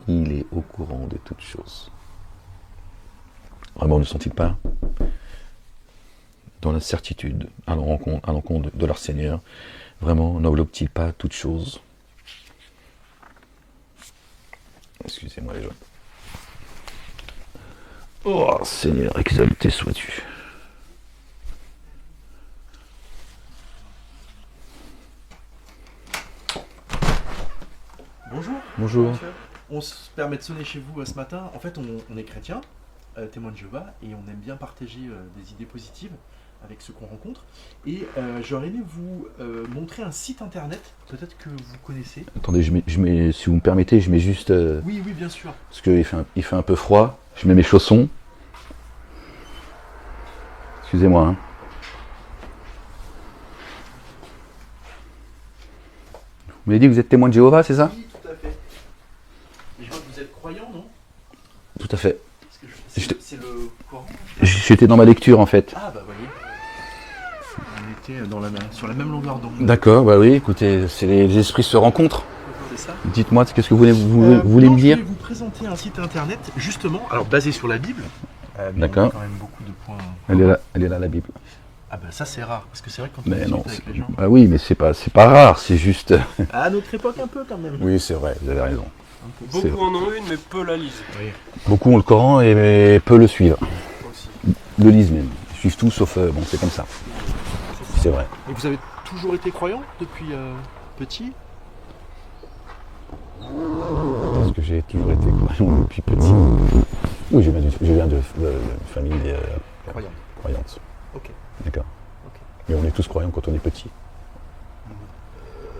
Il est au courant de toutes choses. Vraiment, ne sont-ils pas dans la certitude à l'encontre de leur Seigneur? Vraiment, n'enveloppe-t-il pas toutes choses? Excusez-moi les gens. Oh Seigneur, exalté sois-tu. Bonjour. Bonjour. Monsieur. On se permet de sonner chez vous ce matin. En fait, on est chrétien, témoin de Jéhovah, et on aime bien partager des idées positives avec ceux qu'on rencontre. Et j'aurais aimé vous montrer un site internet, peut-être que vous connaissez. Attendez, si vous me permettez, je mets juste... Oui, bien sûr. Parce qu'il fait un peu froid. Je mets mes chaussons. Excusez-moi. Hein. Vous m'avez dit que vous êtes témoin de Jéhovah, c'est ça? Oui, tout à fait. Et je vois que vous êtes croyant, non? Tout à fait. C'est le Coran. J'étais dans ma lecture en fait. Ah bah voyez. On était sur la même longueur d'onde. D'accord, bah oui, écoutez, les esprits se rencontrent. C'est ça. Dites-moi, qu'est-ce que vous voulez me dire? Je vais vous présenter un site internet, justement, alors basé sur la Bible. Mais D'accord. on a quand même beaucoup de points. Elle est là, la Bible. Ah bah ça c'est rare, parce que c'est vrai que quand on Mais non, discute avec les gens... ah oui, mais c'est pas rare, c'est juste... À notre époque un peu quand même. Oui, c'est vrai, vous avez raison. Beaucoup en ont une, mais peu la lisent. Oui. Beaucoup ont le Coran et peu le suivent. Aussi. Le lisent même. Ils suivent tout sauf... bon, c'est comme ça. C'est vrai. Et vous avez toujours été croyant depuis petit? Parce que j'ai toujours été croyant depuis petit. Oui, je viens de famille croyante. Ok. D'accord. Ok. Mais on est tous croyants quand on est petit.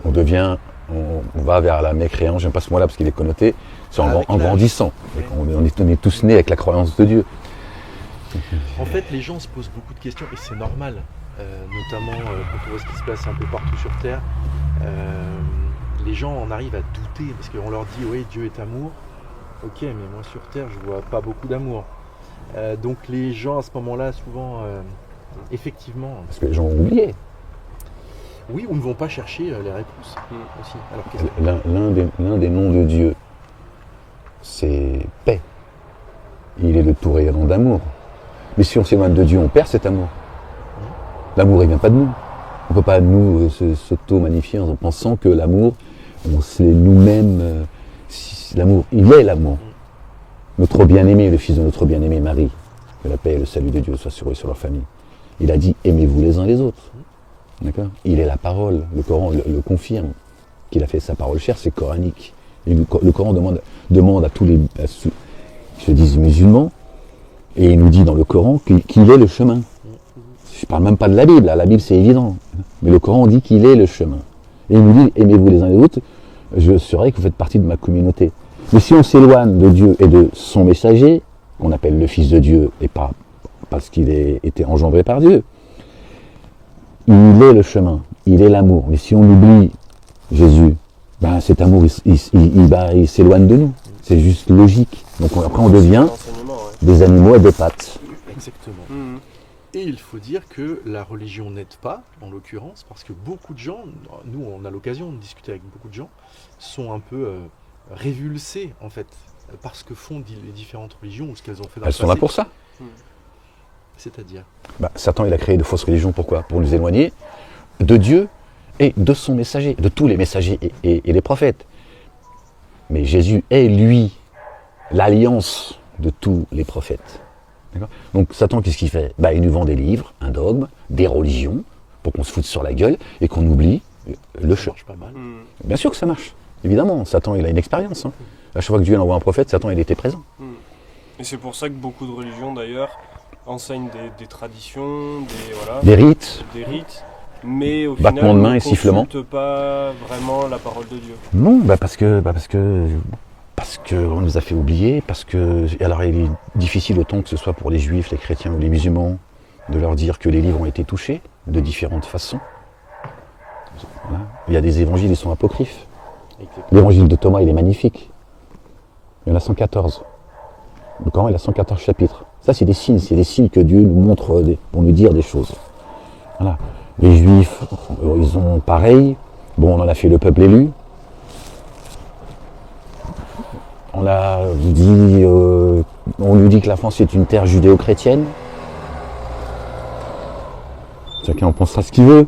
On va vers la mécréance, j'aime pas ce mot-là parce qu'il est connoté, c'est en grandissant. Oui. On est tous nés avec la croyance de Dieu. En fait, les gens se posent beaucoup de questions et c'est normal, notamment quand on voit ce qui se passe un peu partout sur Terre. Les gens en arrivent à douter parce qu'on leur dit oui, Dieu est amour. Ok, mais moi sur Terre, je vois pas beaucoup d'amour. Donc les gens à ce moment-là, souvent, effectivement, Parce que les gens ont oublié. oui, ou ne vont pas chercher les réponses aussi. Alors, qu'est-ce que... L'un des noms de Dieu, c'est paix. Il est le tout rayonnant d'amour. Mais si on s'éloigne de Dieu, on perd cet amour. L'amour, il vient pas de nous. On ne peut pas nous s'auto-magnifier en pensant que l'amour, c'est nous-mêmes. L'amour, il est l'amour. Notre bien-aimé, le fils de notre bien-aimé Marie, que la paix et le salut de Dieu soient sur eux et sur leur famille. Il a dit aimez-vous les uns les autres. D'accord? Il est la parole. Le Coran le confirme. Qu'il a fait sa parole chère, c'est coranique. Et le Coran demande à tous les, je dis musulmans, et il nous dit dans le Coran qu'il est le chemin. Je ne parle même pas de la Bible, la Bible c'est évident. Mais le Coran dit qu'il est le chemin. Et il nous dit, aimez-vous les uns les autres, je saurai que vous faites partie de ma communauté. Mais si on s'éloigne de Dieu et de son messager, qu'on appelle le Fils de Dieu, et pas parce qu'il a été engendré par Dieu, il est le chemin, il est l'amour. Mais si on oublie Jésus, ben cet amour, il s'éloigne de nous. C'est juste logique. Donc après on devient des animaux à deux pattes. Exactement. Et il faut dire que la religion n'aide pas, en l'occurrence, parce que beaucoup de gens, nous on a l'occasion de discuter avec beaucoup de gens, sont un peu révulsés en fait, par ce que font les différentes religions ou ce qu'elles ont fait dans le Elles passé. sont là pour ça. C'est-à-dire Satan il a créé de fausses religions, pourquoi? Pour nous éloigner de Dieu et de son messager, de tous les messagers et les prophètes. Mais Jésus est lui l'alliance de tous les prophètes. D'accord? Donc Satan, qu'est-ce qu'il fait? Il nous vend des livres, un dogme, des religions, pour qu'on se foute sur la gueule et qu'on oublie le ça chemin. marche pas mal. Bien sûr que ça marche. Évidemment, Satan, il a une expérience. Hein. À chaque fois que Dieu envoie un prophète, Satan, il était présent. Et c'est pour ça que beaucoup de religions, d'ailleurs, enseignent des traditions, Des rites. Mais au Battement final, de main on et sifflement. ne consulte pas vraiment la parole de Dieu. Non, parce que on nous a fait oublier, parce que alors il est difficile autant que ce soit pour les juifs, les chrétiens ou les musulmans de leur dire que les livres ont été touchés de différentes façons. Voilà. Il y a des évangiles, ils sont apocryphes. L'évangile de Thomas, il est magnifique. Il y en a 114. Le Coran, il a 114 chapitres. Ça, c'est des signes que Dieu nous montre pour nous dire des choses. Voilà. Les juifs, ils ont pareil. Bon, on en a fait le peuple élu. On lui dit que la France est une terre judéo-chrétienne. Chacun en pensera ce qu'il veut.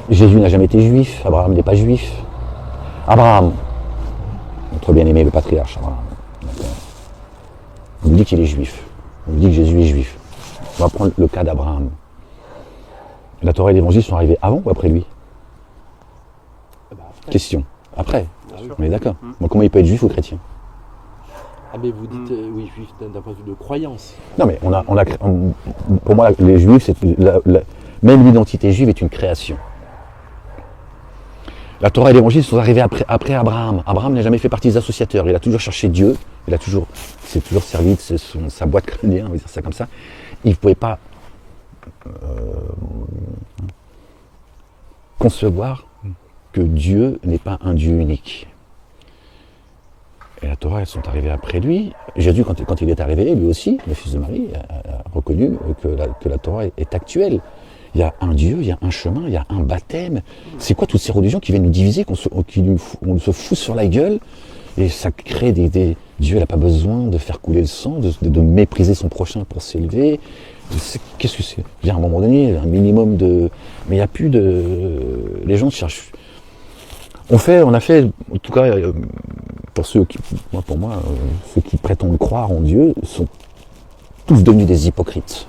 Jésus n'a jamais été juif, Abraham n'est pas juif. Abraham, notre bien-aimé, le patriarche Abraham, on lui dit qu'il est juif, on lui dit que Jésus est juif. On va prendre le cas d'Abraham. La Torah et l'Évangile sont arrivés avant ou après lui? Question. Après, on est d'accord. Donc comment il peut être juif ou chrétien? Ah mais vous dites oui, juif d'un point de vue de croyance. Non mais pour moi les juifs, même l'identité juive est une création. La Torah et l'Évangile sont arrivés après Abraham. Abraham n'a jamais fait partie des associateurs. Il a toujours cherché Dieu. C'est toujours servi de sa boîte crânienne, on va dire ça comme ça. Il ne pouvait pas concevoir que Dieu n'est pas un Dieu unique. Et la Torah, elles sont arrivées après lui. Jésus, quand il est arrivé, lui aussi, le fils de Marie, a reconnu que la Torah est actuelle. Il y a un Dieu, il y a un chemin, il y a un baptême. C'est quoi toutes ces religions qui viennent nous diviser, on se fout sur la gueule, et ça crée des... Dieu n'a pas besoin de faire couler le sang, de mépriser son prochain pour s'élever. Qu'est-ce que c'est? Il y a un moment donné, un minimum de... Mais il n'y a plus de... Les gens cherchent... On a fait, en tout cas, pour moi, ceux qui prétendent croire en Dieu sont tous devenus des hypocrites.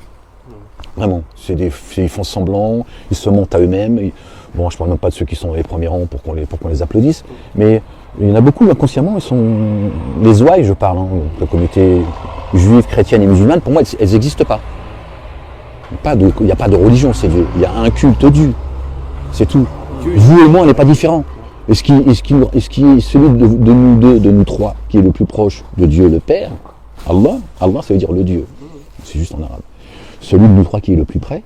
Vraiment, ils font semblant, ils se montent à eux-mêmes. Bon, je ne parle même pas de ceux qui sont dans les premiers rangs pour qu'on les applaudisse, mais il y en a beaucoup inconsciemment, ils sont les ouailles, je parle, la communauté juive, chrétienne et musulmane, pour moi, elles n'existent pas. Il n'y a pas de religion, c'est Dieu. Il y a un culte Dieu, c'est tout. Vous et moi, on n'est pas différents. Et celui de nous deux, de nous trois, qui est le plus proche de Dieu le Père, Allah, ça veut dire le Dieu. C'est juste en arabe. Celui de nous trois qui est le plus près,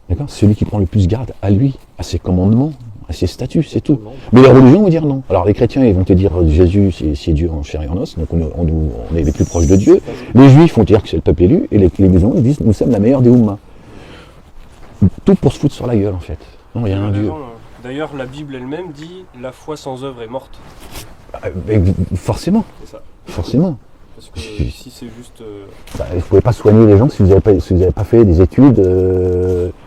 d'accord, celui qui prend le plus garde à lui, à ses commandements, à ses statuts, c'est tout. Mais les religions vont dire non. Alors les chrétiens, ils vont te dire Jésus, c'est Dieu en chair et en os, donc on est les plus proches de Dieu. Les juifs vont dire que c'est le peuple élu, et les musulmans disent nous sommes la meilleure des Ummahs. Tout pour se foutre sur la gueule en fait. Non, il y a un Dieu. D'ailleurs, la Bible elle-même dit la foi sans œuvre est morte. Forcément. C'est ça. Forcément. Parce que si c'est juste... vous ne pouvez pas soigner les gens si vous n'avez pas fait des études,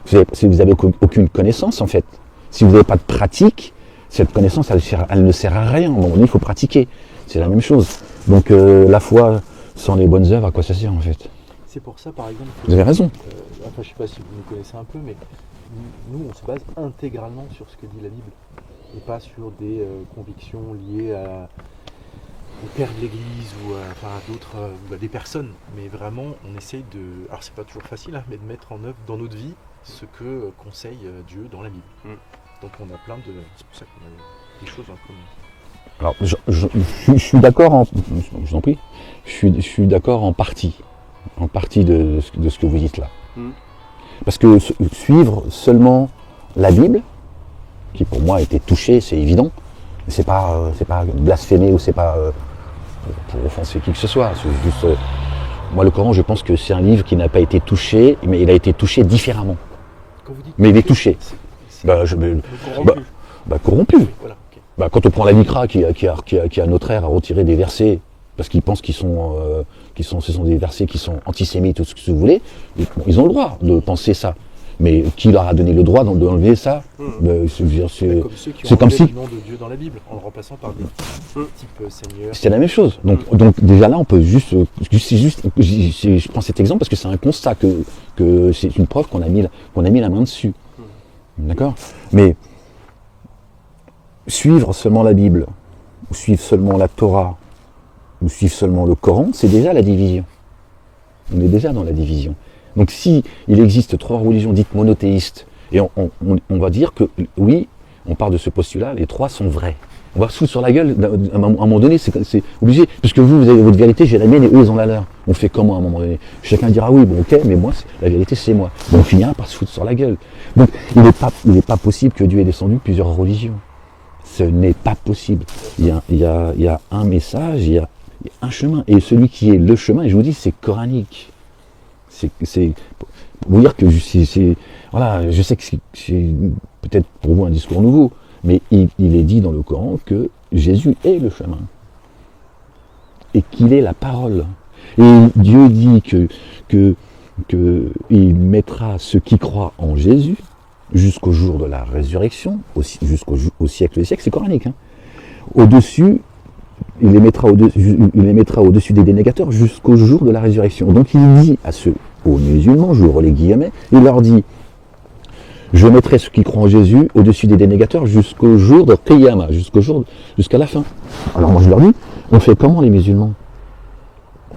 si vous n'avez aucune connaissance en fait. Si vous n'avez pas de pratique, cette connaissance elle ne sert à rien. Bon, il faut pratiquer. C'est la même chose. Donc la foi sans les bonnes œuvres, à quoi ça sert en fait? C'est pour ça par exemple... Vous avez raison. Je ne sais pas si vous nous connaissez un peu, mais nous on se base intégralement sur ce que dit la Bible. Et pas sur des convictions liées au père de l'église ou à d'autres, ou à des personnes. Mais vraiment, on essaye de... Alors c'est pas toujours facile, mais de mettre en œuvre dans notre vie ce que conseille Dieu dans la Bible. Donc on a plein de... C'est pour ça qu'on a des choses en commun. Alors je suis d'accord je vous en prie, je suis d'accord en partie de ce que vous dites là. Parce que suivre seulement la Bible, qui pour moi a été touchée, c'est évident, c'est pas blasphémer ou c'est pas pour offenser qui que ce soit. C'est juste, moi le Coran, je pense que c'est un livre qui n'a pas été touché, mais il a été touché différemment. Quand vous dites mais il est touché. Corrompu. Voilà, okay. Quand on prend la Mikra qui a notre ère à retirer des versets parce qu'ils pensent ce sont des versets qui sont antisémites ou ce que vous voulez, ils ont le droit de penser ça. Mais qui leur a donné le droit d'enlever ça? C'est comme si le nom de Dieu dans la Bible, en le remplaçant par des types Seigneur. C'est la même chose. Donc déjà là, on peut je prends cet exemple parce que c'est un constat que c'est une preuve qu'on a mis la main dessus. D'accord? Mais suivre seulement la Bible, ou suivre seulement la Torah, ou suivre seulement le Coran, c'est déjà la division. On est déjà dans la division. Donc si il existe 3 religions dites monothéistes, et on va dire que oui, on part de ce postulat, les 3 sont vrais. On va se foutre sur la gueule, à un moment donné, c'est obligé, puisque vous avez votre vérité, j'ai la mienne et eux ils ont la leur. On fait comment à un moment donné? Chacun dira oui, bon ok, mais moi, la vérité c'est moi. Bon, on finira par se foutre sur la gueule. Donc il n'est pas possible que Dieu ait descendu plusieurs religions. Ce n'est pas possible. Il y a un message, il y a un chemin. Et celui qui est le chemin, et je vous dis, c'est coranique. C'est pour vous dire que voilà, je sais que c'est peut-être pour vous un discours nouveau, mais il est dit dans le Coran que Jésus est le chemin. et qu'il est la parole. Et Dieu dit que il mettra ceux qui croient en Jésus jusqu'au jour de la résurrection, jusqu'au siècle des siècles, c'est coranique. Hein. Au-dessus, il les mettra au-dessus des dénégateurs jusqu'au jour de la résurrection. Donc il dit aux musulmans, je relis les guillemets, il leur dit, je mettrai ceux qui croient en Jésus au-dessus des dénégateurs jusqu'au jour de Qiyamah, jusqu'à la fin. Alors moi je leur dis, on fait comment les musulmans?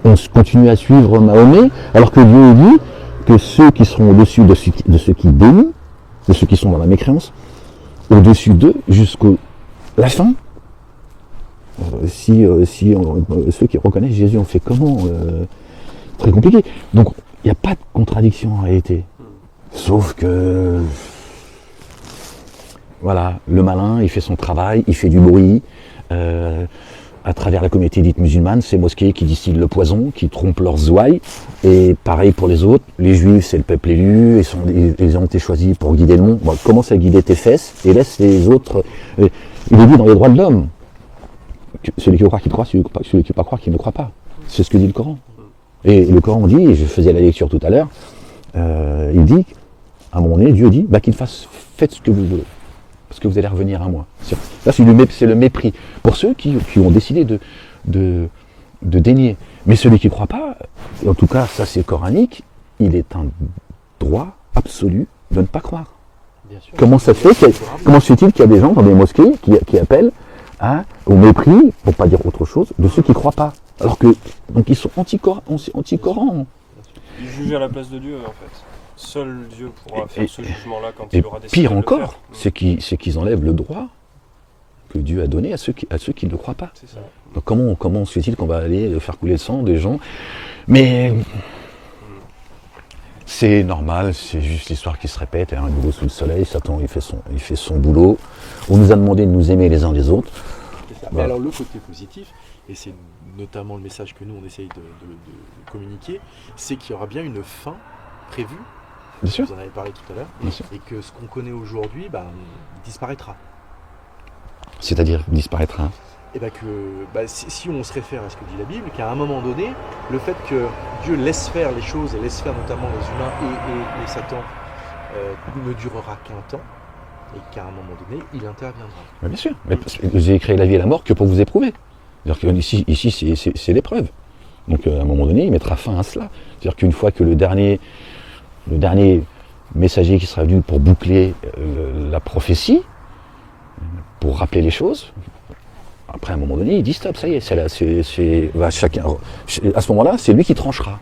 On continue à suivre Mahomet, alors que Dieu dit que ceux qui seront au-dessus de ceux qui dénient, de ceux qui sont dans la mécréance, au-dessus d'eux jusqu'à la fin. Ceux qui reconnaissent Jésus, on fait comment? Très compliqué. Donc il n'y a pas de contradiction en réalité. Sauf que voilà, le malin, il fait son travail, il fait du bruit. À travers la communauté dite musulmane, ces mosquées qui distillent le poison, qui trompent leurs ouailles, et pareil pour les autres, les juifs c'est le peuple élu, ils ont été choisis pour guider le monde. Bon, commence à guider tes fesses et laisse les autres. Il est dit dans les droits de l'homme, celui qui veut croire qu'il croit, celui qui ne veut pas croire qu'il ne croit pas. C'est ce que dit le Coran. Et le Coran dit, et je faisais la lecture tout à l'heure, il dit, à un moment donné, Dieu dit, qu'il fasse, faites ce que vous voulez. Parce que vous allez revenir à moi. Là, c'est le mépris. Pour ceux qui ont décidé de dénier. Mais celui qui ne croit pas, en tout cas, ça c'est coranique, il est un droit absolu de ne pas croire. Bien sûr. Comment se fait-il qu'il y a des gens dans des mosquées qui appellent au mépris, pour ne pas dire autre chose, de ceux qui ne croient pas? Alors que, donc ils sont anti-Coran. Ils jugent à la place de Dieu, en fait. Seul Dieu pourra faire ce jugement-là quand il aura décidé pire de le encore, faire. c'est qu'ils enlèvent le droit que Dieu a donné à ceux qui ne le croient pas. C'est ça. Donc comment se fait-il qu'on va aller faire couler le sang des gens? Mais c'est normal, c'est juste l'histoire qui se répète, un boulot sous le soleil, Satan il fait son boulot. On nous a demandé de nous aimer les uns les autres. C'est ça. Mais alors le côté positif, et c'est notamment le message que nous on essaye de communiquer, c'est qu'il y aura bien une fin prévue. Bien sûr. Vous en avez parlé tout à l'heure, et que ce qu'on connaît aujourd'hui disparaîtra. C'est-à-dire disparaîtra. Et si on se réfère à ce que dit la Bible, qu'à un moment donné, le fait que Dieu laisse faire les choses, et laisse faire notamment les humains et Satan, ne durera qu'un temps, et qu'à un moment donné, il interviendra. Mais bien sûr, mais vous avez créé la vie et la mort que pour vous éprouver. C'est-à-dire que ici c'est l'épreuve. Donc à un moment donné, il mettra fin à cela. C'est-à-dire qu'une fois que le dernier messager qui sera venu pour boucler la prophétie, pour rappeler les choses, après à un moment donné, il dit stop, ça y est, chacun, à ce moment-là, c'est lui qui tranchera.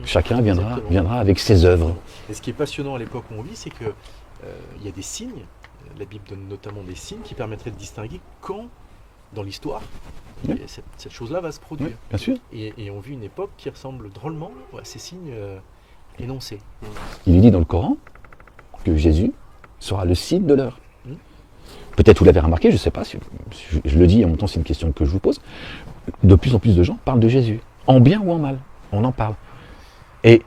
Chacun viendra avec ses œuvres. Et ce qui est passionnant à l'époque où on vit, c'est que il y a des signes, la Bible donne notamment des signes qui permettraient de distinguer quand, dans l'histoire, Oui. cette chose-là va se produire. Oui, bien sûr. Et on vit une époque qui ressemble drôlement à ces signes énoncés. Il est dit dans le Coran que Jésus sera le signe de l'heure. Peut-être vous l'avez remarqué, je ne sais pas, si je le dis, en même temps c'est une question que je vous pose, de plus en plus de gens parlent de Jésus, en bien ou en mal, on en parle. Et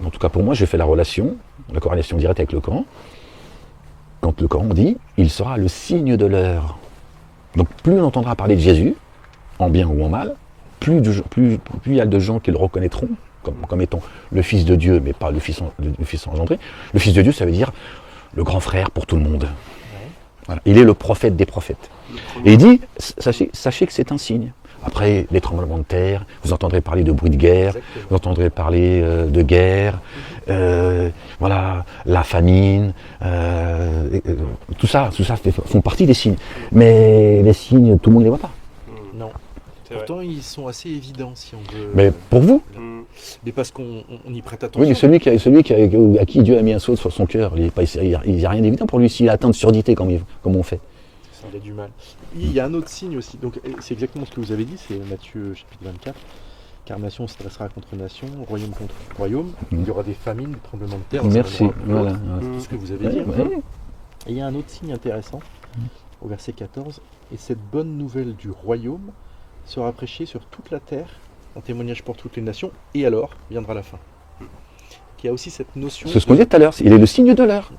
en tout cas pour moi, j'ai fait la corrélation directe avec le Coran, quand le Coran dit « il sera le signe de l'heure ». Donc plus on entendra parler de Jésus, en bien ou en mal, plus il y a de gens qui le reconnaîtront comme étant le Fils de Dieu, mais pas le Fils engendré. Le Fils de Dieu, ça veut dire le grand frère pour tout le monde. Ouais. Voilà. Il est le prophète des prophètes. Et il dit, sachez que c'est un signe. Après, les tremblements de terre, vous entendrez parler de bruit de guerre, Exactement. vous entendrez parler de guerre, voilà, la famine, tout ça font partie des signes. Mais les signes, tout le monde ne les voit pas. Non. C'est vrai. Pourtant, ils sont assez évidents si on veut. Mais pour vous, Mais parce qu'on y prête attention. oui, mais celui à qui Dieu a mis un sceau sur son cœur, il n'y a rien d'évident pour lui s'il atteint de surdité comme on fait. Il a du mal. Il y a un autre signe aussi. Donc, c'est exactement ce que vous avez dit, c'est Matthieu chapitre 24. Car nation s'adressera contre nation, royaume contre royaume. Il y aura des famines, des tremblements de terre. ça Merci. viendra Voilà. tout ce que vous avez dit. Ouais. Et il y a un autre signe intéressant, au verset 14. Et cette bonne nouvelle du royaume sera prêchée sur toute la terre, un témoignage pour toutes les nations, et alors viendra la fin. Il y a aussi cette notion. C'est ce qu'on disait tout à l'heure, il est le signe de l'heure.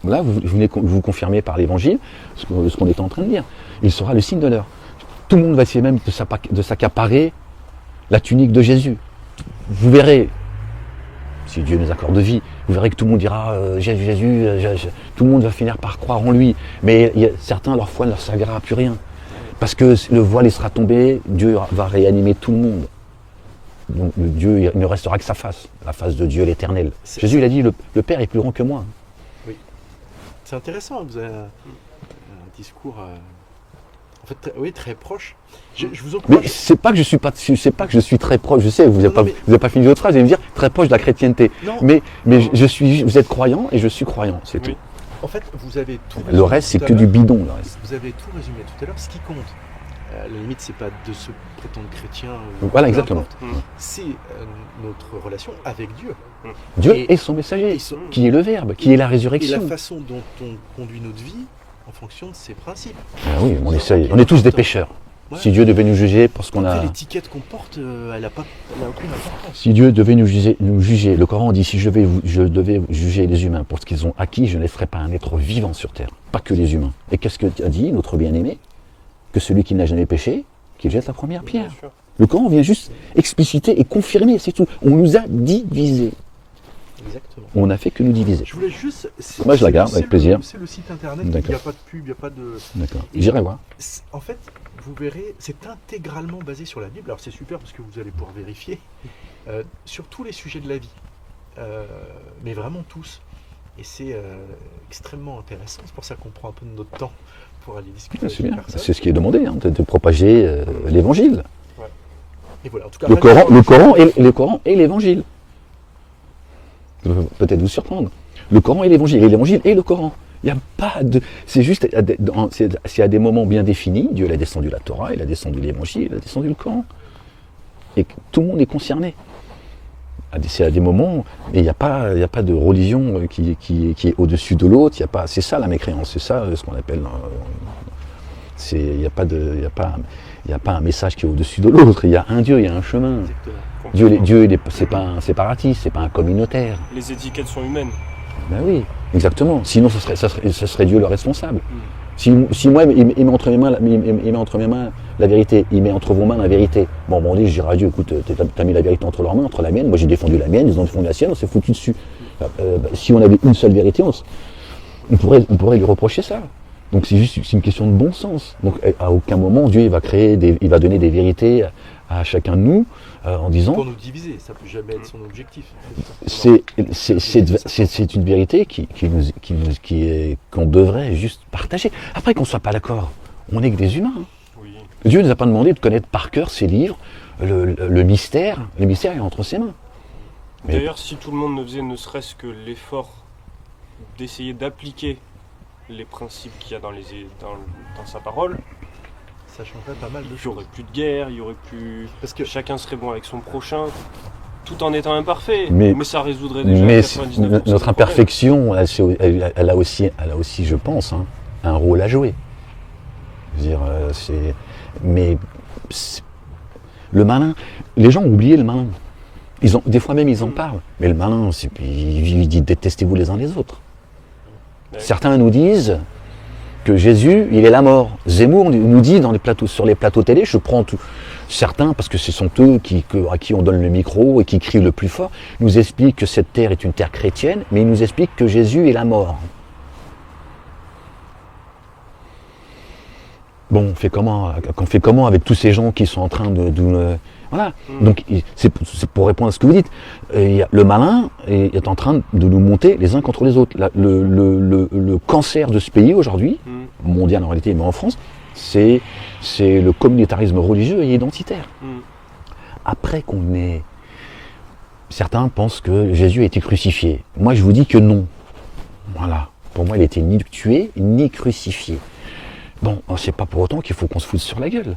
Là, vous venez vous confirmer par l'évangile ce qu'on était en train de dire. Il sera le signe de l'heure. Tout le monde va essayer même de s'accaparer la tunique de Jésus. Vous verrez, si Dieu nous accorde vie, vous verrez que tout le monde dira Jésus, tout le monde va finir par croire en lui. Mais certains, leur foi ne leur servira à plus rien. Parce que le voile sera tombé, Dieu va réanimer tout le monde. Donc Dieu, il ne restera que sa face, la face de Dieu l'éternel. Jésus, il a dit, le Père est plus grand que moi. Oui. C'est intéressant, vous avez un discours en fait, très proche. Je vous encourage. Mais c'est pas que je suis très proche, je sais, vous n'avez pas fini votre phrase, vous allez me dire très proche de la chrétienté. Non, mais vous êtes croyant et je suis croyant, c'est tout. En fait, vous avez tout résumé. Le reste, c'est que du bidon, le reste. Vous avez tout résumé tout à l'heure. Ce qui compte, à la limite, c'est pas de se prétendre chrétien. Voilà, exactement. C'est notre relation avec Dieu. Dieu et son messager, qui est le Verbe, qui est la résurrection. Et la façon dont on conduit notre vie en fonction de ses principes. Ah oui, on est tous des pécheurs. Ouais. Si Dieu devait nous juger parce qu'on a... L'étiquette qu'on porte, elle n'a aucune importance. Si Dieu devait nous juger, le Coran dit, si je devais juger les humains pour ce qu'ils ont acquis, je ne laisserais pas un être vivant sur terre, pas que les humains. Et qu'est-ce que a dit notre bien-aimé? Que celui qui n'a jamais péché, qu'il jette la première pierre. Le Coran vient juste expliciter et confirmer, c'est tout. On nous a divisés. Exactement. On n'a fait que nous diviser. Je voulais juste... Moi je la garde avec plaisir. C'est le site internet, il n'y a pas de pub, il n'y a pas de... D'accord, j'irai voir. En fait, vous verrez, c'est intégralement basé sur la Bible. Alors c'est super parce que vous allez pouvoir vérifier sur tous les sujets de la vie. Mais vraiment tous. Et c'est extrêmement intéressant. C'est pour ça qu'on prend un peu de notre temps pour aller discuter avec les personnes. C'est ce qui est demandé, hein, de propager l'évangile. Ouais. Et voilà, en tout cas, le Coran et l'évangile. Peut-être vous surprendre. Le Coran et l'évangile et le Coran. Il n'y a pas de... C'est juste, c'est à des moments bien définis. Dieu a descendu la Torah, il a descendu l'évangile, il a descendu le Coran. Et tout le monde est concerné. C'est à des moments, et il n'y a pas de religion qui est au-dessus de l'autre. C'est ça la mécréance, c'est ça ce qu'on appelle... Il n'y a pas un message qui est au-dessus de l'autre. Il y a un Dieu, il y a un chemin. Dieu c'est pas un séparatiste, c'est pas un communautaire. Les étiquettes sont humaines. Ben oui, exactement. Sinon, ce serait Dieu le responsable. Si moi, il met entre mes mains la vérité, il met entre vos mains la vérité. Bon, on dit, je dirais à Dieu, écoute, t'as mis la vérité entre leurs mains, entre la mienne. Moi, j'ai défendu la mienne, ils ont défendu la sienne, on s'est foutu dessus. Si on avait une seule vérité, on pourrait lui reprocher ça. Donc c'est une question de bon sens. Donc à aucun moment Dieu il va donner des vérités à chacun de nous en disant. Pour nous diviser, ça peut jamais être son objectif. C'est une vérité qu'on devrait juste partager. Après qu'on soit pas d'accord, on n'est que des humains. Oui. Dieu ne nous a pas demandé de connaître par cœur ses livres, le mystère. Le mystère est entre ses mains. D'ailleurs, si tout le monde ne faisait ne serait-ce que l'effort d'essayer d'appliquer les principes qu'il y a dans sa parole, ça changerait pas mal de choses. Il n'y aurait plus de guerre, il y aurait plus... Parce que chacun serait bon avec son prochain, tout en étant imparfait. Mais ça résoudrait déjà 99% notre imperfection, elle a aussi, je pense, un rôle à jouer. Je veux dire, le malin, les gens ont oublié le malin. Des fois même ils en parlent, mais le malin, il dit détestez-vous les uns les autres. Certains nous disent que Jésus, il est la mort. Zemmour nous dit sur les plateaux télé, je prends certains, parce que ce sont eux à qui on donne le micro et qui crient le plus fort, nous expliquent que cette terre est une terre chrétienne, mais ils nous expliquent que Jésus est la mort. Bon, on fait comment avec tous ces gens qui sont en train de voilà. Donc, c'est pour répondre à ce que vous dites. Le malin est en train de nous monter les uns contre les autres. Le cancer de ce pays aujourd'hui, mondial en réalité, mais en France, c'est le communautarisme religieux et identitaire. Après qu'on ait... Certains pensent que Jésus a été crucifié. Moi, je vous dis que non. Voilà. Pour moi, il n'était ni tué, ni crucifié. Bon, c'est pas pour autant qu'il faut qu'on se foute sur la gueule.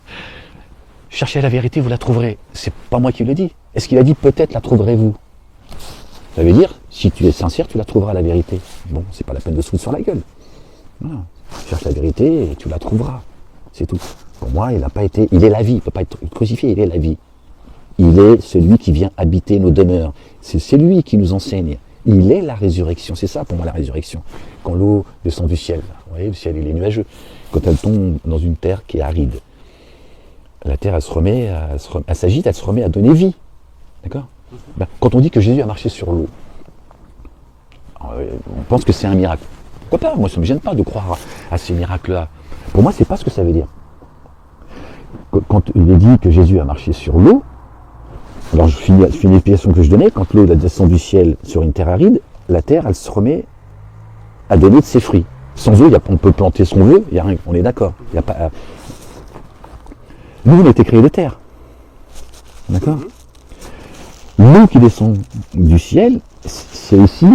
Cherchez la vérité, vous la trouverez. C'est pas moi qui le dis. Est-ce qu'il a dit peut-être la trouverez-vous? Ça veut dire, si tu es sincère, tu la trouveras la vérité. Bon, c'est pas la peine de se foutre sur la gueule. Voilà. Cherche la vérité et tu la trouveras. C'est tout. Pour moi, il est la vie. Il ne peut pas être crucifié, il est la vie. Il est celui qui vient habiter nos demeures. C'est lui qui nous enseigne. Il est la résurrection. C'est ça pour moi la résurrection. Quand l'eau descend du ciel, vous voyez, le ciel il est nuageux. Quand elle tombe dans une terre qui est aride. la terre, elle s'agite, elle se remet à donner vie. D'accord? Ben, quand on dit que Jésus a marché sur l'eau, on pense que c'est un miracle. Pourquoi pas? Moi, ça ne me gêne pas de croire à ces miracles-là. Pour moi, c'est pas ce que ça veut dire. Quand il est dit que Jésus a marché sur l'eau, alors je finis l'explication que je donnais, quand l'eau descend du ciel sur une terre aride, la terre, elle se remet à donner de ses fruits. Sans eau, on peut planter son vœu, il n'y a rien, on est d'accord. Il y a pas, nous, on a été créés de terre. D'accord? L'eau qui descend du ciel, c'est aussi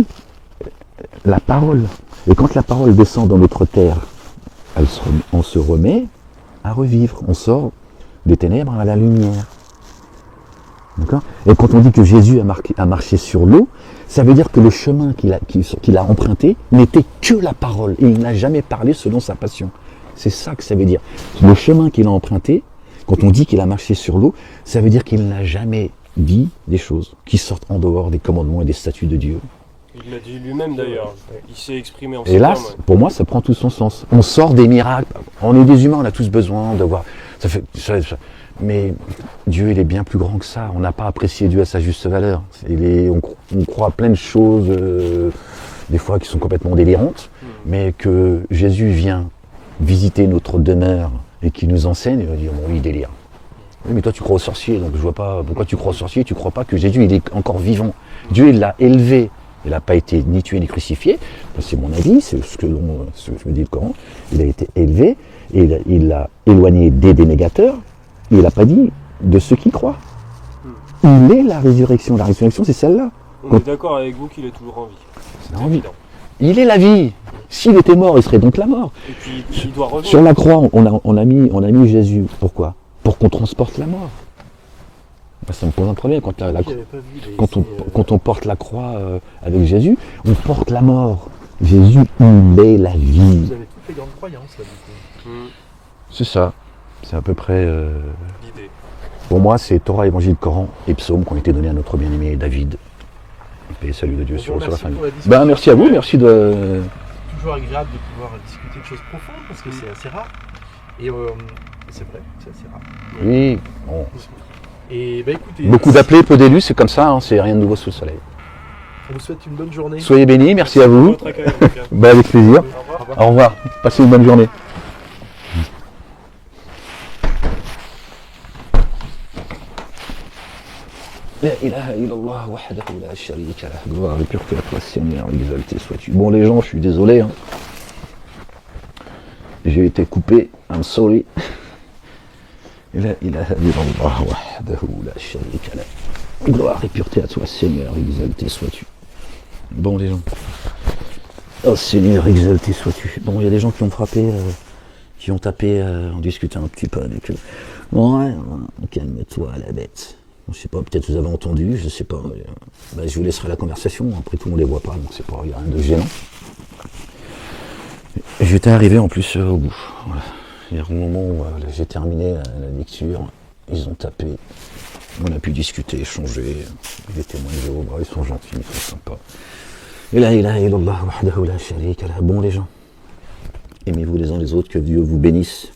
la parole. Et quand la parole descend dans notre terre, on se remet à revivre. On sort des ténèbres à la lumière. D'accord? Et quand on dit que Jésus a marché sur l'eau, ça veut dire que le chemin qu'il a emprunté n'était que la parole. Et il n'a jamais parlé selon sa passion. C'est ça que ça veut dire. Le chemin qu'il a emprunté, quand on dit qu'il a marché sur l'eau, ça veut dire qu'il n'a jamais dit des choses qui sortent en dehors des commandements et des statuts de Dieu. Il l'a dit lui-même d'ailleurs. Il s'est exprimé en ces Et là, termes. pour moi, ça prend tout son sens. On sort des miracles. On est des humains, on a tous besoin de voir. Mais Dieu, il est bien plus grand que ça. On n'a pas apprécié Dieu à sa juste valeur. On croit à plein de choses, des fois qui sont complètement délirantes, mais que Jésus vient visiter notre demeure et qui nous enseigne, il va dire, bon, il délire. Oui, mais toi, tu crois aux sorciers, donc je vois pas pourquoi tu crois aux sorciers, tu crois pas que Jésus, il est encore vivant. Dieu, il l'a élevé. Il n'a pas été ni tué ni crucifié. C'est mon avis, c'est ce que me dit le Coran. Il a été élevé, et il l'a éloigné des dénégateurs. Il n'a pas dit de ceux qui croient. Il est la résurrection. La résurrection, c'est celle-là. On est d'accord avec vous qu'il est toujours en vie. C'est évident. Il est la vie. S'il était mort, il serait donc la mort. Et puis il doit revenir. Sur la croix, on a mis Jésus. Pourquoi? Pour qu'on transporte la mort. Ça me pose un problème quand on porte la croix avec Jésus, on porte la mort. Jésus, il est la vie. Vous avez toutes les grandes croyances là du coup. C'est ça. C'est à peu près. L'idée. Pour moi, c'est Torah, Évangile, Coran et Psaume qui ont été donnés à notre bien-aimé David. Paix et salut de Dieu sur la famille. Merci à vous, merci de. C'est toujours agréable de pouvoir discuter de choses profondes parce que c'est assez rare. Et c'est vrai, c'est assez rare. Oui, bon. Et écoutez, Beaucoup d'appelés, peu d'élus, c'est comme ça, hein, c'est rien de nouveau sous le soleil. on vous souhaite une bonne journée. Soyez bénis, merci à vous. Votre accueil, en tout cas. Avec plaisir. Au revoir. Au revoir, passez une bonne journée. La ilaha illallah wahdahu la sharika lah. Gloire et pureté à toi, Seigneur, exalté sois-tu. Bon les gens, je suis désolé. Hein. J'ai été coupé, I'm sorry. La ilaha illallah wahdahu la sharika lah. Gloire et pureté à toi, Seigneur, exalté sois-tu. Bon les gens. Oh Seigneur, exalté sois-tu. Bon, il y a des gens qui ont frappé, qui ont tapé en discutant un petit peu avec eux. Ouais, calme-toi la bête. Je sais pas, peut-être vous avez entendu, je sais pas. Je vous laisserai la conversation, après tout on les voit pas, donc c'est pas, il n'y a rien de gênant. J'étais arrivé en plus au bout. Voilà. Il y a un moment où j'ai terminé la lecture, ils ont tapé, on a pu discuter, échanger, les témoins de Jéhovah, ils sont gentils, ils sont sympas. Et là, illallah wahdahu la sharika lah. Bon les gens, aimez-vous les uns les autres, que Dieu vous bénisse.